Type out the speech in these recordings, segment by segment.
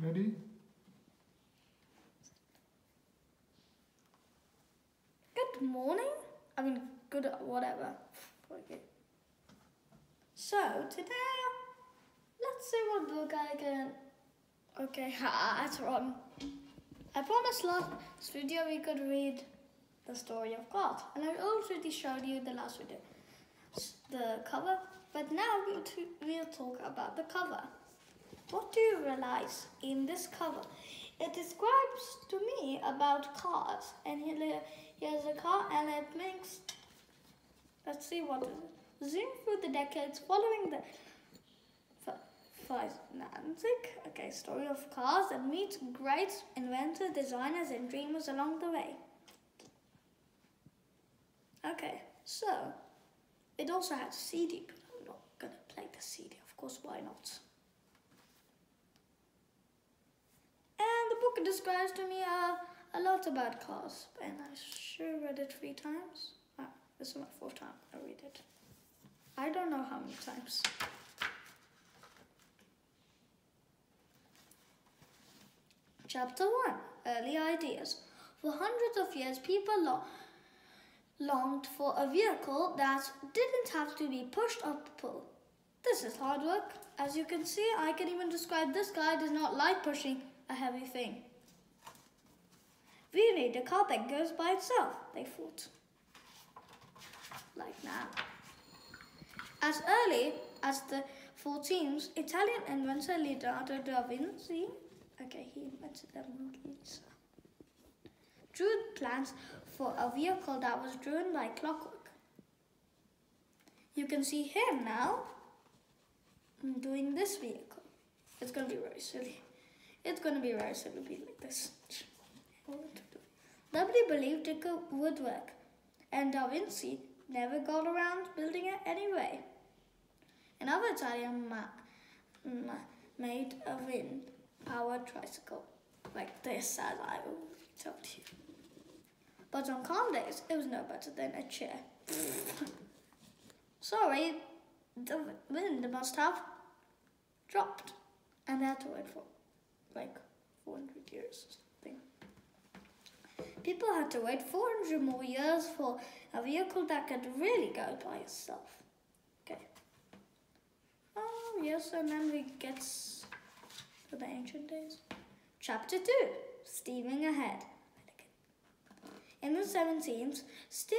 Ready? Good morning. I mean, good whatever. Okay. So today, let's see what book I can. Okay, that's wrong. I promised last video we could read the story of God, and I already showed you the last video, the cover. But now we'll talk about the cover. What do you realize in this cover? It describes to me about cars, and here's a car, and it makes. Let's see what it is. Zoom through the decades following the okay, story of cars and meet great inventors, designers, and dreamers along the way. Okay, so it also has a CD, but I'm not gonna play the CD, of course, why not? And the book describes to me a lot about cars, and I sure read it 3 times. This is my 4th time I read it. I don't know how many times. Chapter 1, Early Ideas. For hundreds of years, people longed for a vehicle that didn't have to be pushed or pulled. This is hard work. As you can see, I can even describe this guy does not like pushing a heavy thing. We need a car that goes by itself, they thought. Like now. As early as the 14th, Italian inventor Leonardo da Vinci, he invented the Mona Lisa, drew plans for a vehicle that was driven by clockwork. You can see him now doing this vehicle. It's going to be very silly. It's going to be very silly to be like this. Nobody believed it would work, and Da Vinci never got around building it anyway. Another Italian made a wind-powered tricycle, like this, as I already told you. But on calm days, it was no better than a chair. Sorry, the wind must have dropped, and they had to wait for like 400 years or something. People had to wait 400 more years for a vehicle that could really go by itself. Okay. Oh, yes, and then we get to the ancient days. Chapter 2, Steaming Ahead. In the 17th, steam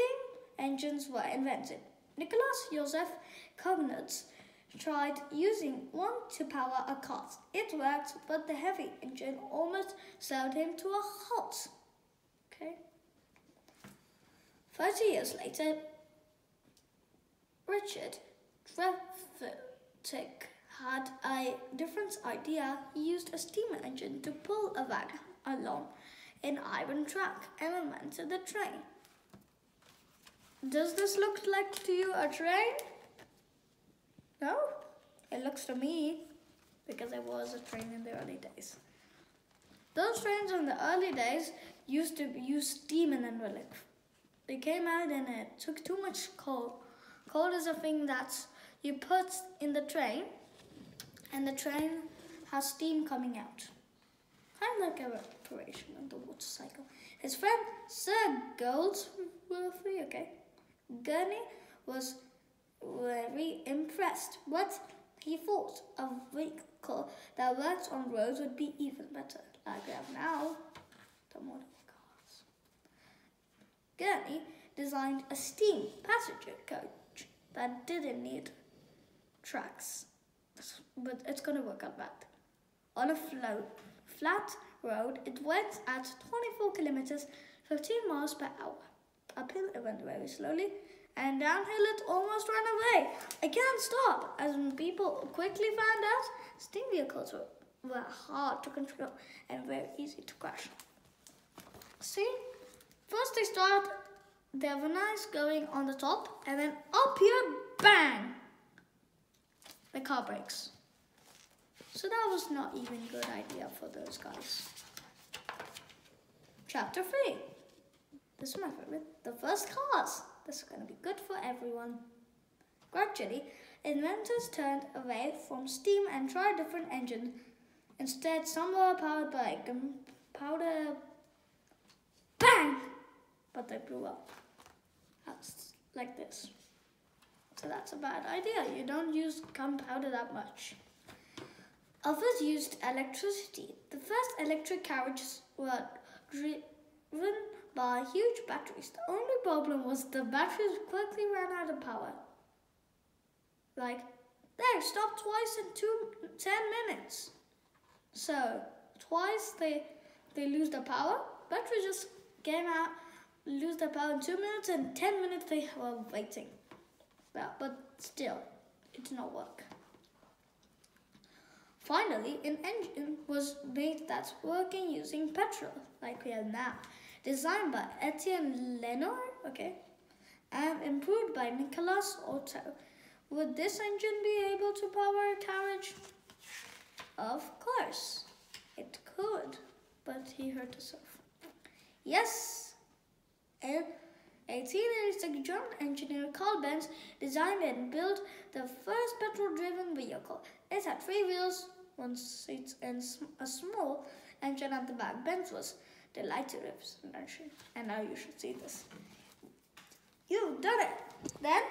engines were invented. Nicholas Joseph Kognitz tried using one to power a cart. It worked, but the heavy engine almost slowed him to a halt. Okay. 30 years later, Richard Trevithick had a different idea. He used a steam engine to pull a wagon along an iron track and invented the train. Does this look like to you a train? No? It looks to me, because it was a train in the early days. Those trains in the early days used to use steam and then they came out and it took too much coal. Coal is a thing that you put in the train, and the train has steam coming out. Kind of like evaporation of the water cycle. His friend Sir Goldsworthy, Gurney, was very impressed. But he thought a vehicle that worked on roads would be even better, like we have now, the modern cars. Gurney designed a steam passenger coach that didn't need tracks, but it's going to work out bad. On a flat road, it went at 24 kilometers, 15 miles per hour. Uphill, it went very slowly, and downhill, it almost ran away. I can't stop. As people quickly found out, steam vehicles were hard to control and very easy to crash. See, first they start, they have a nice going on the top, and then up here, bang! The car brakes. So that was not even a good idea for those guys. Chapter 3. This is my favorite. The first cars. This is going to be good for everyone. Gradually, inventors turned away from steam and tried different engines Instead, some were powered by gunpowder. Bang! But they blew up. That's like this. So that's a bad idea. You don't use gunpowder that much. Others used electricity. The first electric carriages were driven by huge batteries. The only problem was the batteries quickly ran out of power. Like, they stopped twice in 10 minutes. So, twice they lose the power. Battery just came out, lose the power in 2 minutes, and 10 minutes they were waiting. But still, it did not work. Finally, an engine was made that's working using petrol, like we have now. Designed by Etienne Lenoir, and improved by Nicolas Otto. Would this engine be able to power a carriage? Of course, it could, but he hurt himself. Yes, in 1886, German engineer Carl Benz designed and built the first petrol-driven vehicle. It had 3 wheels, 1 seat, and a small engine at the back. Benz was delighted with his invention, and now you should see this. You've done it! Then,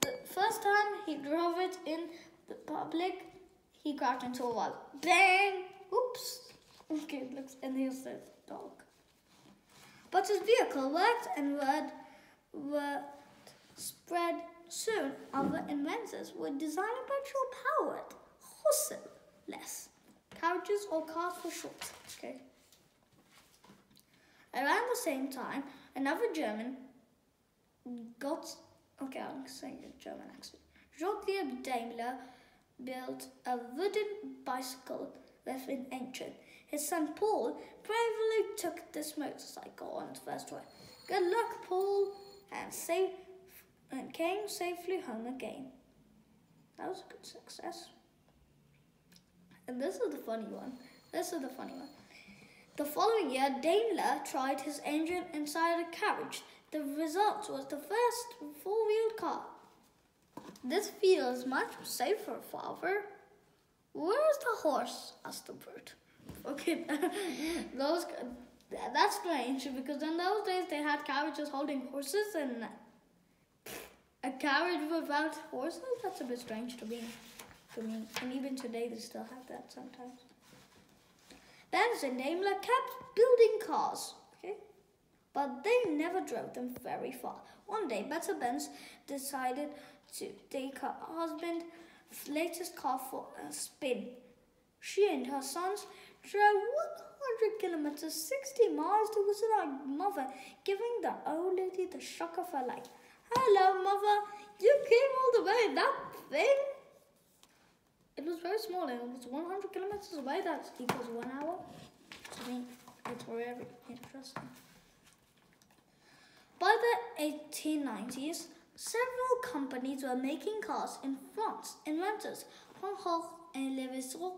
the first time he drove it in the public, he crashed into a wall. Bang! Oops! Okay, it looks, and here's the dog. But his vehicle worked, and word spread soon. Other inventors would design a petrol-powered, horseless carriages or cars for short. Around the same time, another German I'm saying a German accent. Gottlieb Daimler built a wooden bicycle with an engine. His son Paul bravely took this motorcycle on its first ride. Good luck, Paul, and came safely home again. That was a good success. And this is the funny one. The following year, Daimler tried his engine inside a carriage. The result was the first 4-wheeled car. This feels much safer, father. Where's the horse? Asked the bird. That's strange, because in those days they had carriages holding horses, and a carriage without horses? That's a bit strange to me. And even today they still have that sometimes. Benz and Daimler kept building cars, but they never drove them very far. One day, Betta Benz decided to take her husband's latest car for a spin. She and her sons drove 100 kilometers, 60 miles to visit our mother, giving the old lady the shock of her life. Hello, mother. You came all the way in that thing? It was very small, and it was 100 kilometers away. That equals 1 hour. To me, it's very interesting. By the 1890s, several companies were making cars in France. Inventors Van Gogh and Levasseur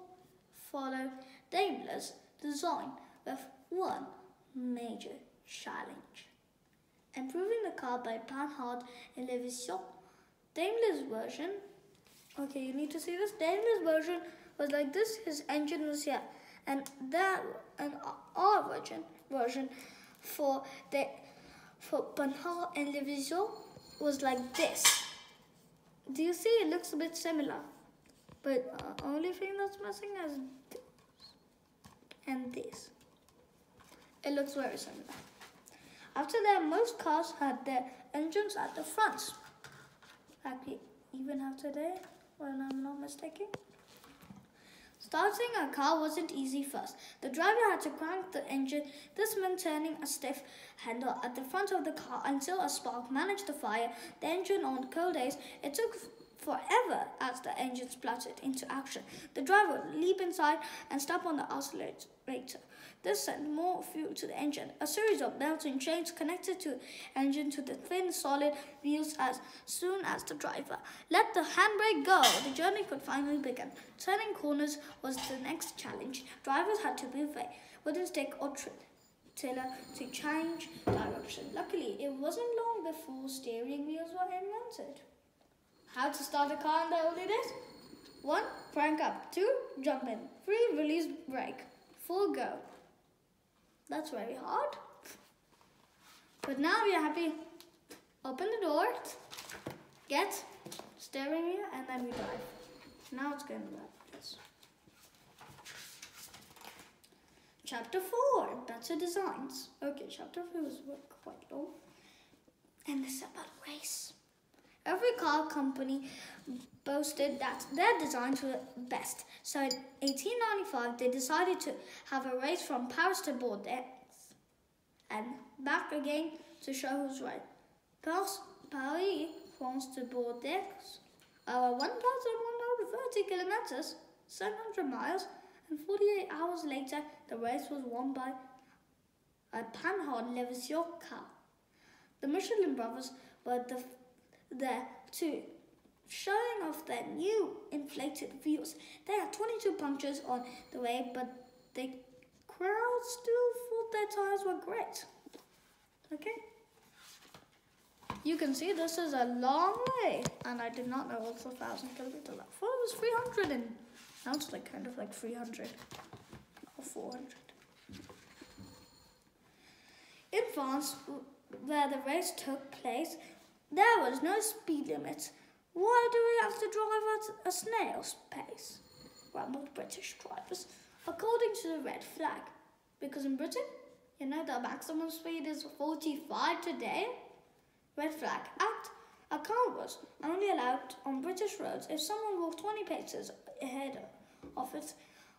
followed Daimler's design with one major challenge: improving the car by Van Gogh and Levasseur. Daimler's version, you need to see this. Daimler's version was like this. His engine was here, and our version for Van Gogh and Levasseur was like this. Do you see? It looks a bit similar, but only thing that's missing is this and this. It looks very similar. After that, most cars had their engines at the front, like we even have today, when I'm not mistaken. Starting a car wasn't easy first. The driver had to crank the engine. This meant turning a stiff handle at the front of the car until a spark managed to fire the engine. On cold days, it took forever as the engine spluttered into action. The driver would leap inside and step on the accelerator. This sent more fuel to the engine. A series of belts and chains connected the engine to the thin, solid wheels. As soon as the driver let the handbrake go, the journey could finally begin. Turning corners was the next challenge. Drivers had to move a wooden stick or tiller to change direction. Luckily, it wasn't long before steering wheels were invented. How to start a car in the early days? 1. Crank up. 2. Jump in. 3. Release brake. 4. Go. That's very hard. But now you're happy. Open the door. Get steering wheel and then we drive. Now it's going to drive. Yes. Chapter 4. Better designs. Okay, chapter 4 was quite long. And this is about race. Every car company boasted that their designs were best. So in 1895, they decided to have a race from Paris to Bordeaux and back again to show who's right. Paris, France to Bordeaux, 1,130 kilometers, 700 miles, and 48 hours later, the race was won by a Panhard Levasseur car. The Michelin brothers were there too, showing off their new inflated wheels. They had 22 punctures on the way, but the crowd still thought their tires were great. Okay? You can see this is a long way, and I did not know it was 1,000 kilometers. I thought it was 300, and now it's like kind of like 300 or 400. In France, where the race took place, there was no speed limit. Why do we have to drive at a snail's pace? Grumbled British drivers, according to the red flag. Because in Britain, you know, the maximum speed is 45 today. Red flag act. A car was only allowed on British roads if someone walked 20 paces ahead of it.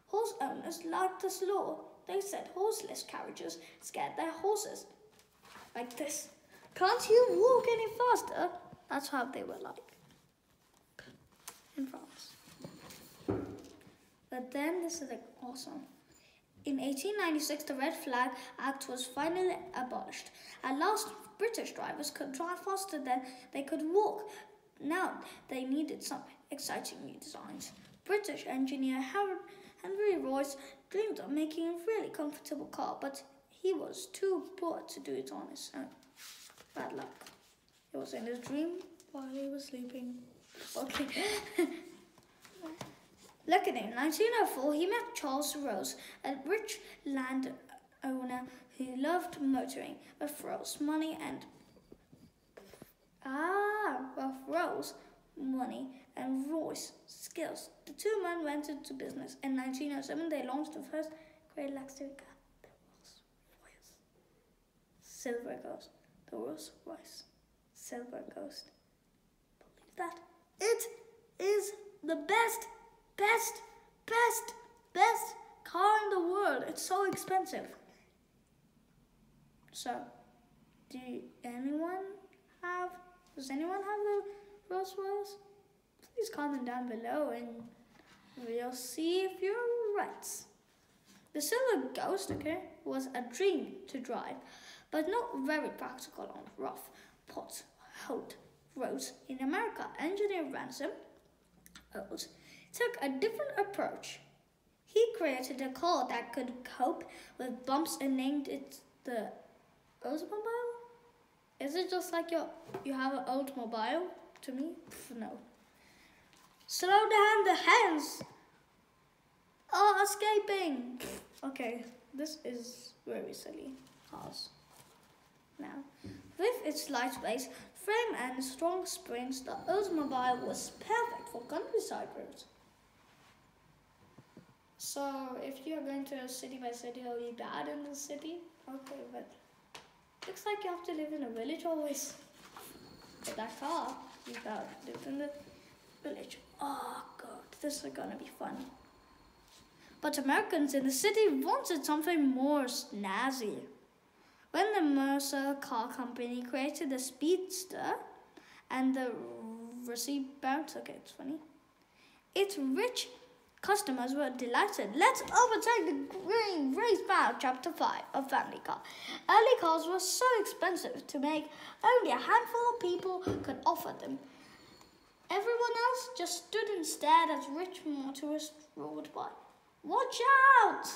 Horse owners liked this law. They said horseless carriages scared their horses. Like this. Can't you walk any faster? That's how they were like in France. But then this is like awesome. In 1896, the Red Flag Act was finally abolished. At last, British drivers could drive faster than they could walk. Now they needed some exciting new designs. British engineer Henry Royce dreamed of making a really comfortable car, but he was too poor to do it on his own. Bad luck. It was in his dream while he was sleeping. Okay. Luckily, in 1904, he met Charles Rose, a rich landowner who loved motoring. With Rose money and Royce skills, the two men went into business. In 1907, they launched the first great luxury car, the Rolls-Royce Silver Ghost. The Rolls-Royce Silver Ghost. Believe that? It is the best car in the world. It's so expensive. So, does anyone have the Rolls-Royce? Please comment down below and we'll see if you're right. The Silver Ghost, okay, was a dream to drive, but not very practical on rough, potholed roads. In America, engineer Ransom Olds took a different approach. He created a car that could cope with bumps and named it the Oldsmobile. Is it just like you have an Oldsmobile to me? No. Slow down, the hands are escaping. Okay, this is very silly cars. Now, with its lightweight frame and strong springs, the Oldsmobile was perfect for countryside roads. So, if you're going to a city by city, it'll be bad in the city. Okay, but looks like you have to live in a village always. With that car, you gotta live in the village. Oh god, this is gonna be fun. But Americans in the city wanted something more snazzy. When the Mercer Car Company created the Speedster and the receipt bounce, okay, it's funny. Its rich customers were delighted. Let's overtake the green race bow, chapter 5 of Family Car. Early cars were so expensive to make, only a handful of people could offer them. Everyone else just stood and stared as rich motorists rolled by. Watch out!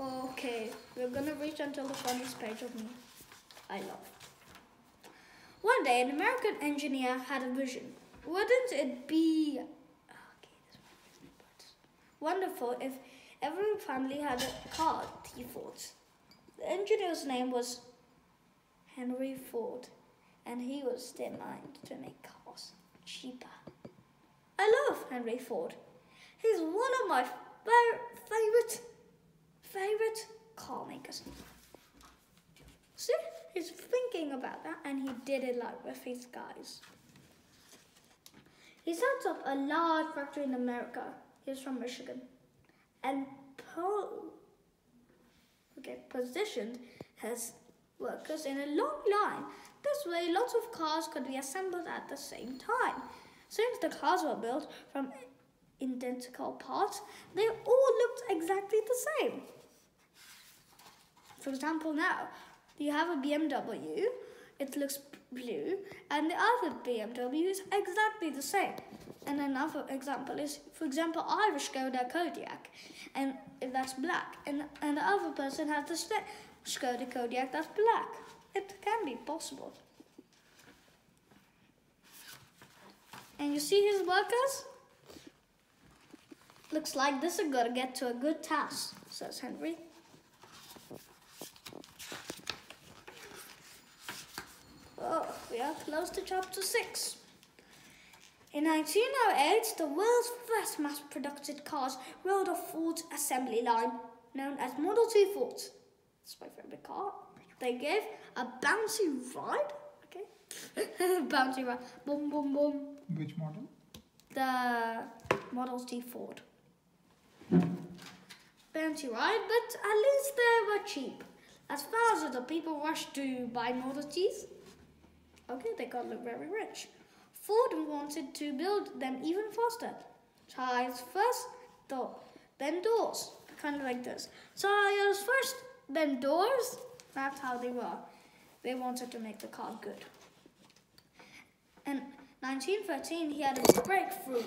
Okay, we're gonna reach until the funniest page of me. I love. When One day, an American engineer had a vision. Wouldn't it be wonderful if every family had a car, he thought. The engineer's name was Henry Ford, and he was determined to make cars cheaper. I love Henry Ford. He's one of my favorite car makers. See, he's thinking about that, and he did it like with his guys. He set up a large factory in America. He's from Michigan, and positioned his workers in a long line. This way, lots of cars could be assembled at the same time. Since the cars were built from identical parts, they all looked exactly the same. For example, now you have a BMW, it looks blue, and the other BMW is exactly the same. And another example is, for example, Irish Skoda Kodiaq, and if that's black, and the other person has the Skoda Kodiaq that's black. It can be possible. And you see his workers? Looks like this is going to get to a good task, says Henry. Oh, we are close to chapter 6. In 1908, the world's first mass-produced cars rode off Ford's assembly line, known as Model T Fords. That's my favorite car. They gave a bouncy ride. Okay, bouncy ride. Boom, boom, boom. Which model? The Model T Ford. Bouncy ride, but at least they were cheap. As thousands of people rushed to buy Model Ts, okay, they got very rich. Ford wanted to build them even faster. Tires first, then doors. Kind of like this. Tires first, then doors. That's how they were. They wanted to make the car good. In 1913, he had a breakthrough,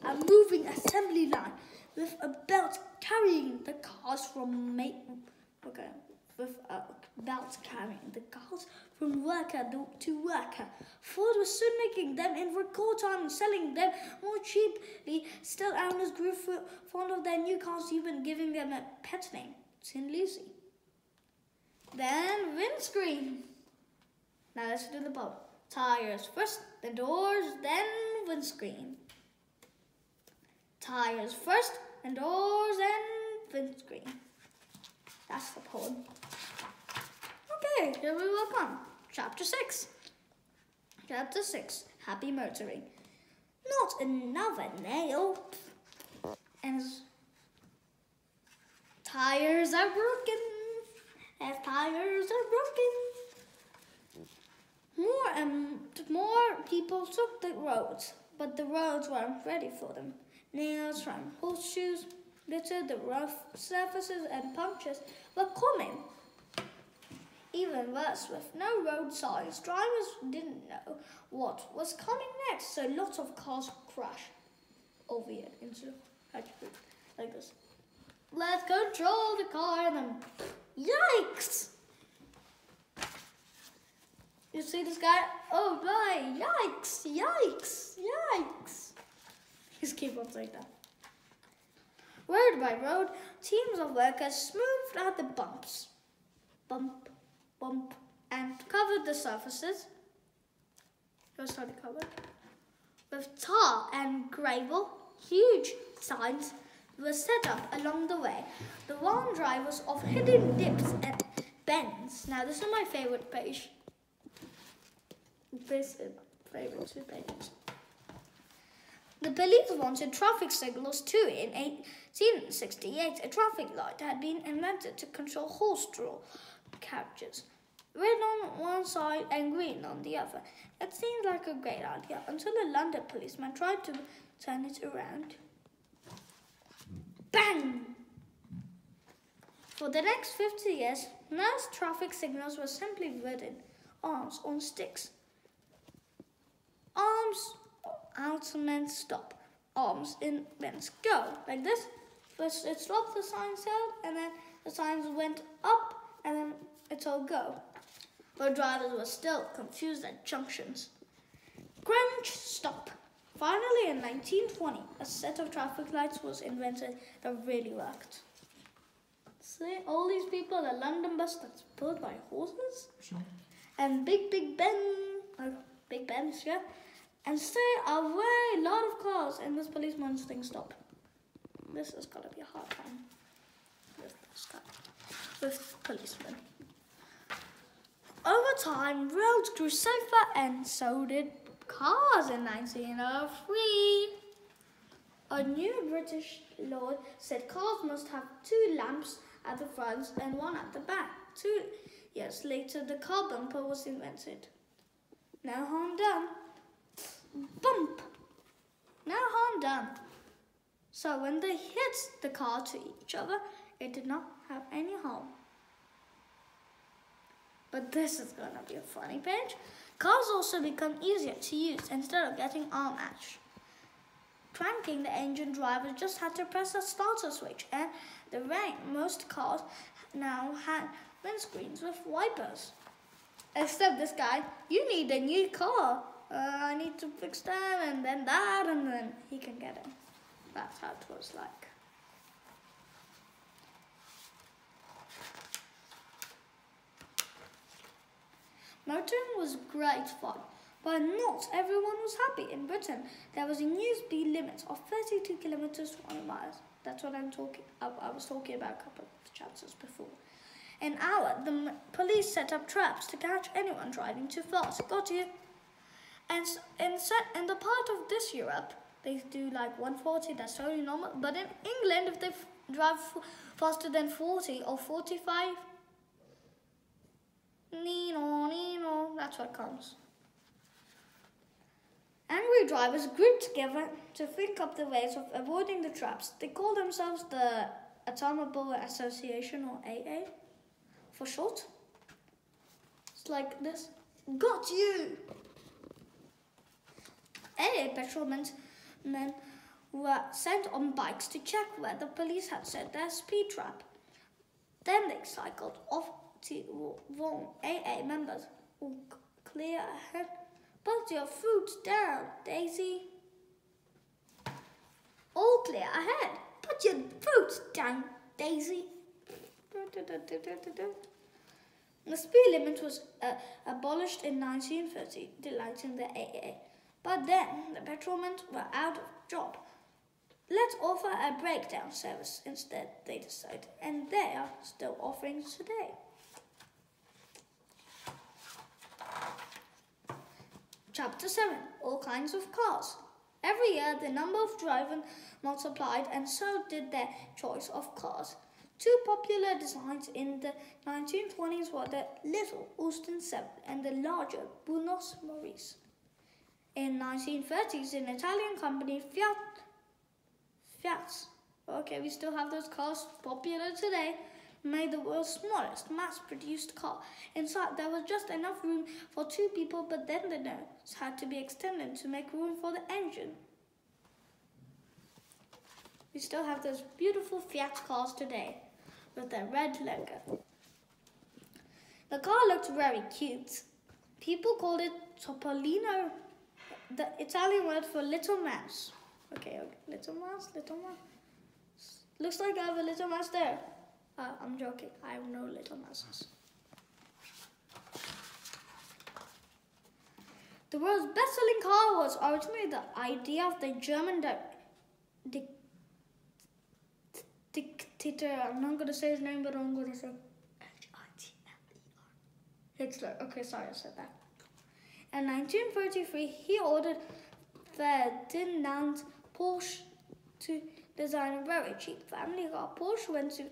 a moving assembly line with a belt carrying the cars from worker to worker. Ford was soon making them in record time and selling them more cheaply. Still, owners grew fond of their new cars, even giving them a pet name, Tin Lucy. Then windscreen. Now let's do the bottom. Tires first, then doors, then windscreen. Tires first, then doors, then windscreen. That's the poem. Okay, here we will come. Chapter 6. Chapter 6. Happy motoring. Not another nail. And tires are broken. As tires are broken. More people took the roads, but the roads weren't ready for them. Nails from horseshoes littered the rough surfaces, and punctures were common. Even worse, with no road signs, drivers didn't know what was coming next, so lots of cars crashed over it into like this. Let's control the car, and then yikes! You see this guy? Oh my! Yikes! Yikes! Yikes! Just keep on saying that. Road by road, teams of workers smoothed out the bumps. Bump, bump, and covered the surfaces. Those are covered. With tar and gravel, huge signs were set up along the way. The warned drivers of hidden dips and bends. Now this is my favorite page. This is my favorite 2 pages. The police wanted traffic signals too. In 1868, a traffic light had been invented to control horse-drawn carriages. Red on one side and green on the other. It seemed like a great idea until a London policeman tried to turn it around. Bang! For the next 50 years, most traffic signals were simply wooden arms on sticks. Arms out meant stop. Arms in meant go. Like this. First it stopped, the sign sailed, and then the signs went up, and then it's all go. but drivers were still confused at junctions. Crunch, stop. Finally, in 1920, a set of traffic lights was invented that really worked. See, all these people, a London bus that's pulled by horses, Sure. and Big Bens, yeah, and stay away, lot of cars, and this policeman's thing stop. This is gonna be a hard time with this guy, with policemen. Over time, roads grew safer, and so did cars in 1903. A new British law said cars must have 2 lamps at the front and 1 at the back. 2 years later, the car bumper was invented. No harm done. Bump. No harm done. So when they hit the car to each other, it did not have any harm. But this is gonna be a funny page. Cars also become easier to use instead of getting arm matched. Cranking the engine, drivers just had to press a starter switch, and the rain. Most cars now had windscreens with wipers. Except this guy, you need a new car. I need to fix that and then that, and then he can get it. That's how it was like. Motoring was great fun, but not everyone was happy. In Britain, there was a new speed limit of 32 kilometers 20 miles. That's what I was talking about a couple of chapters before. An hour, the police set up traps to catch anyone driving too fast. Got you? And in the part of this Europe, they do like 140, that's totally normal. But in England, if they drive faster than 40 or 45, Nino, that's what counts. Angry drivers grouped together to think up the ways of avoiding the traps. They call themselves the Atharva Association, or AA for short. It's like this. Got you! AA patrolmen were sent on bikes to check where the police had set their speed trap. Then they cycled off to warn AA members. All clear ahead. Put your foot down, Daisy. All clear ahead. Put your foot down, Daisy. The speed limit was abolished in 1930, delighting the AA. But then the patrolmen were out of job. Let's offer a breakdown service instead, they decided, and they are still offering today. Chapter 7. All kinds of cars. Every year, the number of drivers multiplied, and so did their choice of cars. 2 popular designs in the 1920s were the little Austin 7 and the larger Buenos Maurice. In 1930s, an Italian company, Fiat, okay, we still have those cars popular today, made the world's smallest mass-produced car. Inside, there was just enough room for 2 people, but then the nose had to be extended to make room for the engine. We still have those beautiful Fiat cars today with their red logo. The car looked very cute. People called it Topolino, the Italian word for little mouse. Okay, little mouse. Looks like I have a little mouse there. I'm joking, I have no little mouses. The world's best-selling car was originally the idea of the German dictator. I'm not going to say his name, but I'm going to say Hitler. Okay, sorry, I said that. In 1933, he ordered Ferdinand Porsche to design a very cheap family car. Porsche went to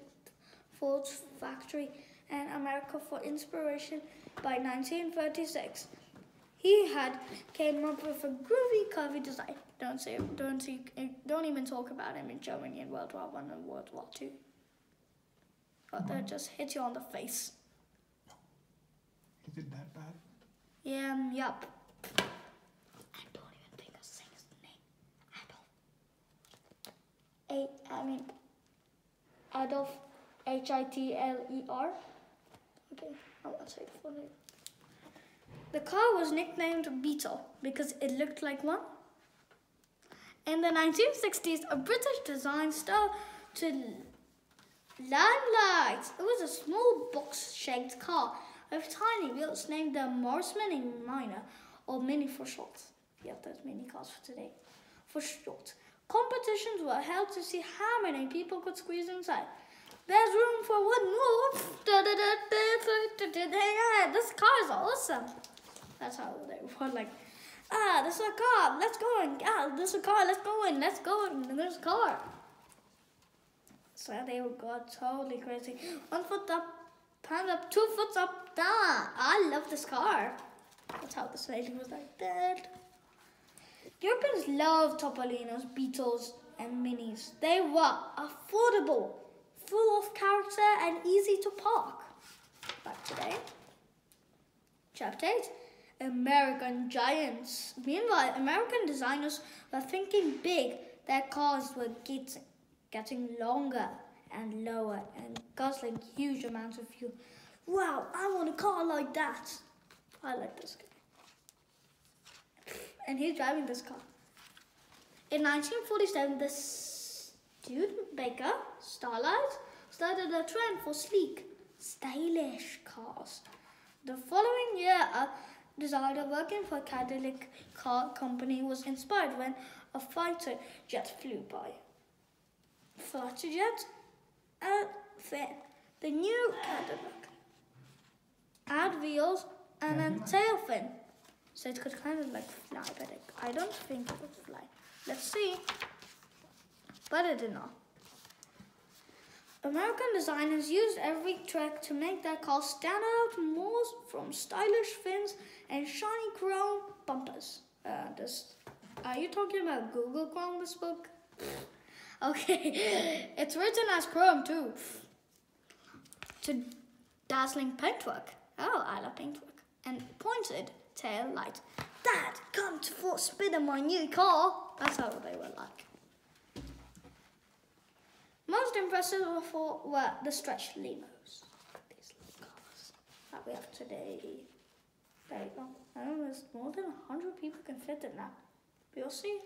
Ford's factory in America for inspiration. By 1936, he had came up with a groovy, curvy design. Don't even talk about him in Germany in World War I and World War II. But they'll just hit you on the face. Is it that bad? Yeah, yup. I don't even think I'll say his name. Adolf. Hitler. Okay, I won't say the full name. The car was nicknamed Beetle because it looked like one. In the 1960s, a British design started to limelight. It was a small box-shaped car with tiny wheels named the Morris Minor, or Mini for short. We have those mini cars for today. For short. Competitions were held to see how many people could squeeze inside. There's room for one more. This car is awesome. That's how they were like, this is a car, let's go in. This is a car, let's go in. Let's go in. And there's a car. So they got totally crazy. 1 foot up, hand up, 2 foot up, down. I love this car. That's how this lady was like that. Europeans loved Topolinos, Beetles, and Minis. They were affordable, full of character, and easy to park. Back today. Chapter 8. American Giants. Meanwhile, American designers were thinking big. Their cars were getting longer and lower and guzzling huge amounts of fuel. Wow, I want a car like that. I like this guy. And he's driving this car. In 1947, the Studebaker Starlight started a trend for sleek, stylish cars. The following year, a designer working for Cadillac car company was inspired when a fighter jet flew by. Fighter jet and fin. The new Cadillac had wheels and a tail fin, so it could kind of like fly, but I don't think it would fly. Let's see. But it did not. American designers used every trick to make their cars stand out more, from stylish fins and shiny chrome bumpers. Are you talking about Google Chrome, this book? Okay, it's written as Chrome too. To dazzling paintwork. Oh, I love paintwork. And pointed tail light. Dad, come for a spin in my new car. That's how they were like. Most impressive were the stretch limos. These little cars that we have today. There you go. I don't know, there's more than 100 people can fit in that. We'll see.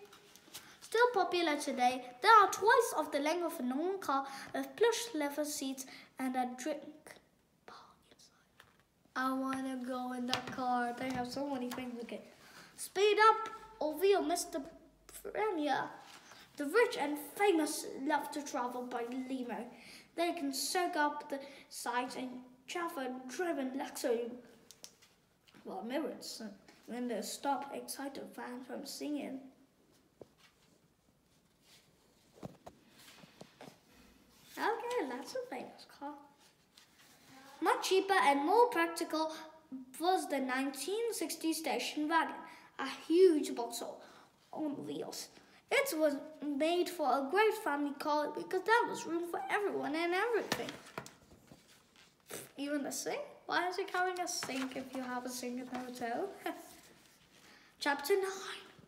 Still popular today, they are twice of the length of a normal car with plush leather seats and a drink bar inside. I want to go in that car. They have so many things. Okay. Speed up or we'll miss the premiere. The rich and famous love to travel by limo. They can soak up the sights and chauffeur-driven luxury while mirrors when they stop excited fans from singing. Okay, that's a famous car. Much cheaper and more practical was the 1960 station wagon, a huge box on wheels. It was made for a great family car because there was room for everyone and everything. Even the sink? Why is he carrying a sink if you have a sink in the hotel? Chapter 9.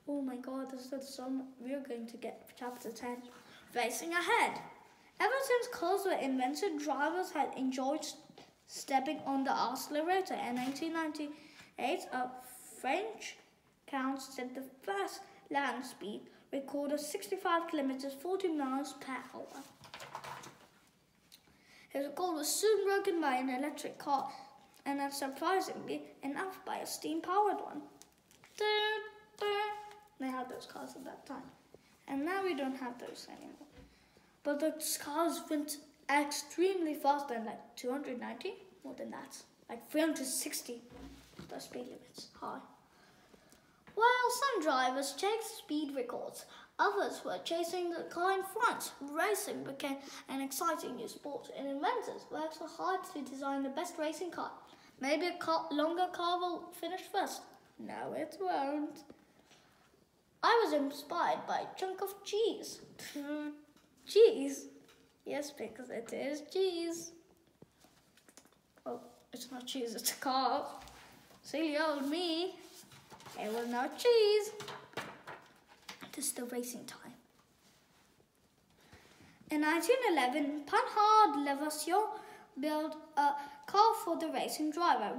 Oh my god, this is so much. We're going to get chapter 10. Racing ahead. Ever since cars were invented, drivers had enjoyed stepping on the accelerator. In 1998, a French count set the first land speed recorded 65 kilometers, 40 miles per hour. His record was soon broken by an electric car, and then surprisingly enough by a steam-powered one. They had those cars at that time, and now we don't have those anymore. But the cars went extremely fast, then like 290, more than that, like 360. The speed limit's high. While some drivers chased speed records, others were chasing the car in front. Racing became an exciting new sport, and inventors worked so hard to design the best racing car. Maybe a longer car will finish first. No, it won't. I was inspired by a chunk of cheese. Cheese? Yes, because it is cheese. Oh, it's not cheese, it's a car. Silly old me. It was not cheese. This is the racing time. In 1911, Panhard Levasseur built a car for the racing driver.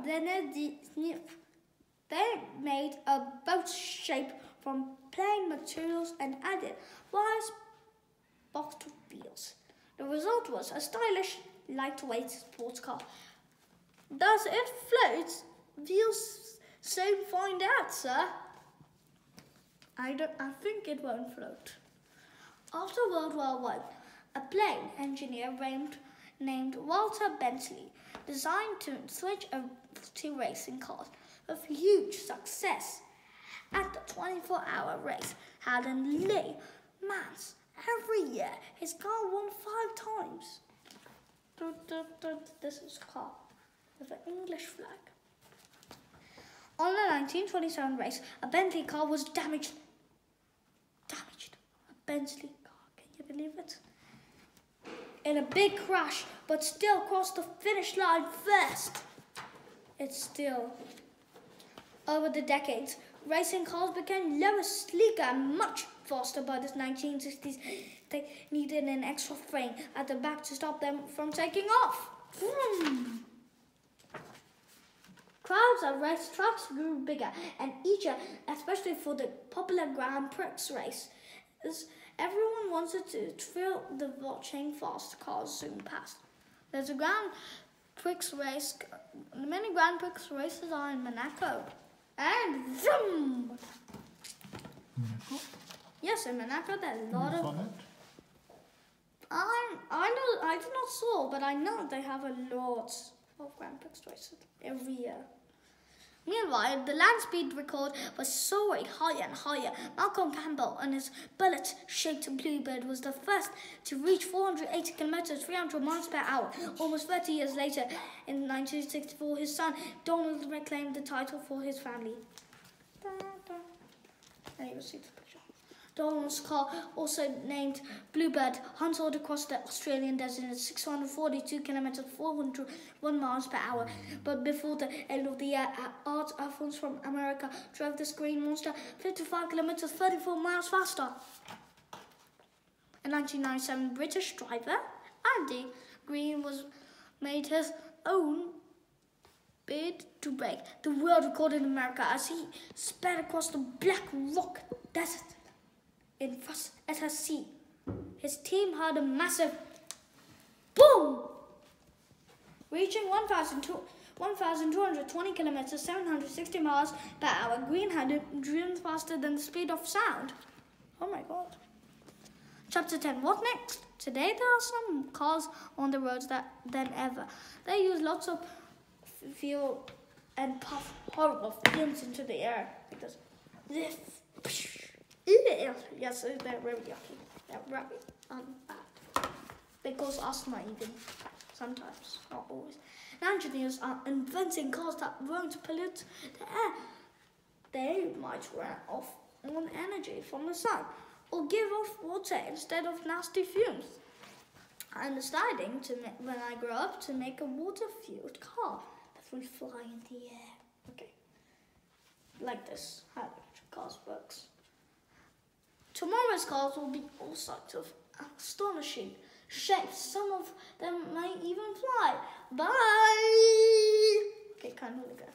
They made a boat shape from plain materials and added wires boxed wheels. The result was a stylish, lightweight sports car. Does it float? We'll soon find out, sir. I think it won't float. After World War I, a plane engineer named Walter Bentley designed to switch to racing cars with huge success. At the 24-hour race held in Le Mans every year, his car won 5 times. This is a car with an English flag. On the 1927 race, a Bentley car was damaged. A Bentley car, can you believe it? In a big crash, but still crossed the finish line first. It's still. Over the decades, racing cars became lower, sleeker, and much faster. By the 1960s, they needed an extra frame at the back to stop them from taking off. Crowds at racetracks grew bigger and eager, especially for the popular Grand Prix race. As everyone wanted to thrill the watching fast cars soon passed. There's a Grand Prix race. Many Grand Prix races are in Monaco. And vroom! Monaco? Yes, in Monaco there's a lot of. It? I did not saw, but I know they have a lot of Grand Prix races every year. Meanwhile, the land speed record was soaring higher and higher. Malcolm Campbell and his bullet-shaped Bluebird was the first to reach 480 kilometers, 300 miles per hour. Almost 30 years later, in 1964, his son Donald reclaimed the title for his family. And you will see the picture. Donald's car, also named Bluebird, hunted across the Australian desert at 642 kilometers, 401 miles per hour. But before the end of the year, Art Alphonse from America drove this green monster 55 kilometers, 34 miles faster. In 1997, British driver Andy Green made his own bid to break the world record in America as he sped across the Black Rock Desert. In first SSC, his team had a massive boom, reaching 1,220 kilometers, 760 miles per hour. Green had driven faster than the speed of sound. Oh my God. Chapter 10. What next? Today there are some cars on the roads than ever. They use lots of fuel and puff horrible fumes into the air. Like this. Yes, they're very yucky. They're very bad. They cause asthma even. Sometimes, not always. Now engineers are inventing cars that won't pollute the air. They might run off on energy from the sun or give off water instead of nasty fumes. I'm deciding when I grow up to make a water-fueled car that will fly in the air. Okay, like this. How electric cars works. Tomorrow's cars will be all sorts of astonishing shapes. Some of them may even fly. Bye! Okay, can't really go.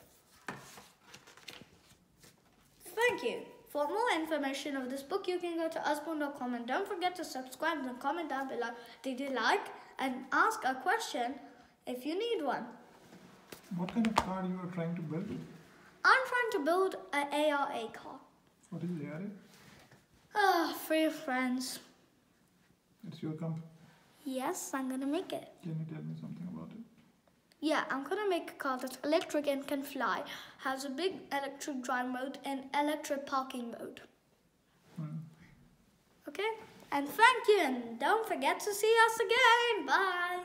Thank you. For more information of this book, you can go to usborne.com and don't forget to subscribe and comment down below. Did you like? And ask a question if you need one. What kind of car you are trying to build? I'm trying to build an ARA car. What is ARA? Free friends. It's your company? Yes, I'm gonna make it. Can you tell me something about it? Yeah, I'm gonna make a car that's electric and can fly. Has a big electric drive mode and electric parking mode. Okay? And thank you, and don't forget to see us again. Bye.